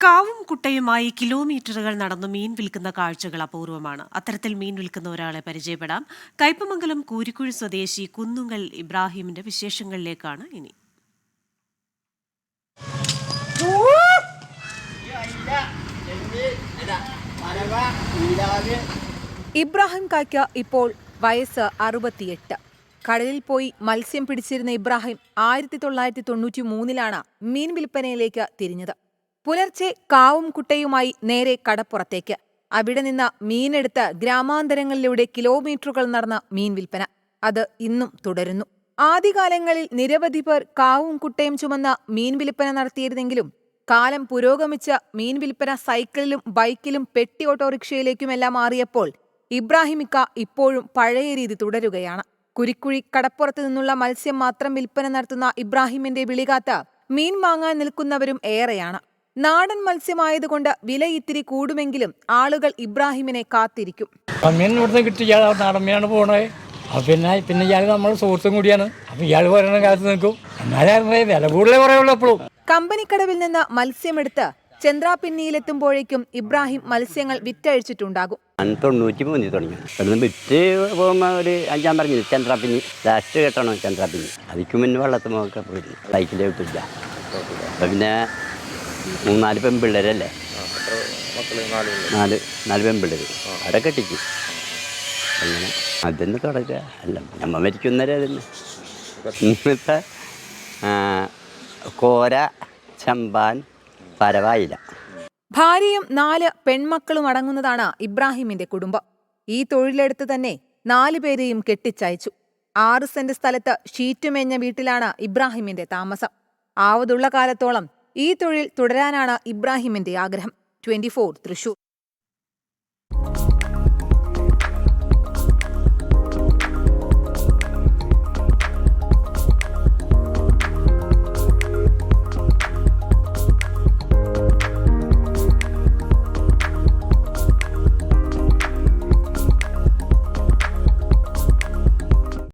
കാവും കുട്ടയുമായി കിലോമീറ്ററുകൾ നടന്നു മീൻ വിൽക്കുന്ന കാഴ്ചകൾ അപൂർവമാണ്. അത്തരത്തിൽ മീൻ വിൽക്കുന്ന ഒരാളെ പരിചയപ്പെടാം. കയ്പമംഗലം കൂരിക്കുഴി സ്വദേശി കുന്നുങ്ങൽ ഇബ്രാഹിമിന്റെ വിശേഷങ്ങളിലേക്കാണ് ഇനി. ഇബ്രാഹിം കായ്ക്ക് ഇപ്പോൾ വയസ്സ് 68. കടലിൽ പോയി മത്സ്യം പിടിച്ചിരുന്ന ഇബ്രാഹിം 1993-ലാണ് മീൻ വിൽപ്പനയിലേക്ക് തിരിഞ്ഞത്. പുലർച്ചെ കാവും കുട്ടയുമായി നേരെ കടപ്പുറത്തേക്ക്. അവിടെ നിന്ന് മീനെടുത്ത് ഗ്രാമാന്തരങ്ങളിലൂടെ കിലോമീറ്ററുകൾ നടന്ന മീൻ വിൽപ്പന. അത് ഇന്നും തുടരുന്നു. ആദ്യകാലങ്ങളിൽ നിരവധി പേർ കാവും കുട്ടയും ചുമന്ന് മീൻ വിൽപ്പന നടത്തിയിരുന്നെങ്കിലും കാലം പുരോഗമിച്ച് മീൻ വിൽപ്പന സൈക്കിളിലും ബൈക്കിലും പെട്ടി ഓട്ടോറിക്ഷയിലേക്കുമെല്ലാം മാറിയപ്പോൾ ഇബ്രാഹിമിക്ക ഇപ്പോഴും പഴയ രീതി തുടരുകയാണ്. കുരിക്കുഴി കടപ്പുറത്ത് നിന്നുള്ള മത്സ്യം മാത്രം വിൽപ്പന നടത്തുന്ന ഇബ്രാഹിമിന്റെ വിളികാത്ത് മീൻ വാങ്ങാൻ നിൽക്കുന്നവരും ഏറെയാണ്. നാടൻ മത്സ്യമായതുകൊണ്ട് വില ഇത്തിരി കൂടുമെങ്കിലും ആളുകൾ ഇബ്രാഹിമിനെ കാത്തിരിക്കും. മീൻ ഇവിടുന്ന് കിട്ടിയ നാടൻ മീനാണ് പോണേ. പിന്നെ ഇയാൾ നമ്മുടെ സുഹൃത്തും കൂടിയാണ്. അപ്പൊ ഇയാൾ പറയുന്ന കാലത്ത് നിൽക്കും. എന്നാലും വില കൂടുതലേ പറയുള്ളൂ എപ്പോഴും. കമ്പനിക്കടവിൽ നിന്ന് മത്സ്യമെടുത്ത് ചന്ദ്രാപിന്നിയിലെത്തുമ്പോഴേക്കും ഇബ്രാഹിം മത്സ്യങ്ങൾ വിറ്റഴിച്ചിട്ടുണ്ടാകും. 93 തുടങ്ങി വിറ്റ് പോകുമ്പോൾ ഒരു 5 പറഞ്ഞു ചന്ദ്രാപിന്നി ലാസ്റ്റ് കേട്ടണോ ചന്ദ്രാപിന്നി അതിക്ക് മുന്നേ വെള്ളത്തിൽ നോക്കാൻ പോയില്ല. സൈക്കിളേ വിട്ടില്ല. അപ്പം പിന്നെ 3-4 പെൺപിള്ളേരല്ലേ, 4 പെൺപിള്ളേർ അവിടെ കെട്ടിക്കും. അങ്ങനെ അതിന് തുടങ്ങുക അല്ല നമ്മ മരിക്കുന്നവരെ തന്നെ ഇന്നത്തെ കോര, ചമ്പാൻ, പരവായില. ഭാര്യയും 4 പെൺമക്കളും അടങ്ങുന്നതാണ് ഇബ്രാഹിമിന്റെ കുടുംബം. ഈ തൊഴിലെടുത്ത് തന്നെ 4 പേരെയും കെട്ടിച്ചയച്ചു. 6 സെന്റ് സ്ഥലത്ത് ഷീറ്റുമേഞ്ഞ വീട്ടിലാണ് ഇബ്രാഹിമിന്റെ താമസം. ആവതുള്ള കാലത്തോളം ഈ തൊഴിൽ തുടരാനാണ് ഇബ്രാഹിമിന്റെ ആഗ്രഹം. 24 തൃശൂർ.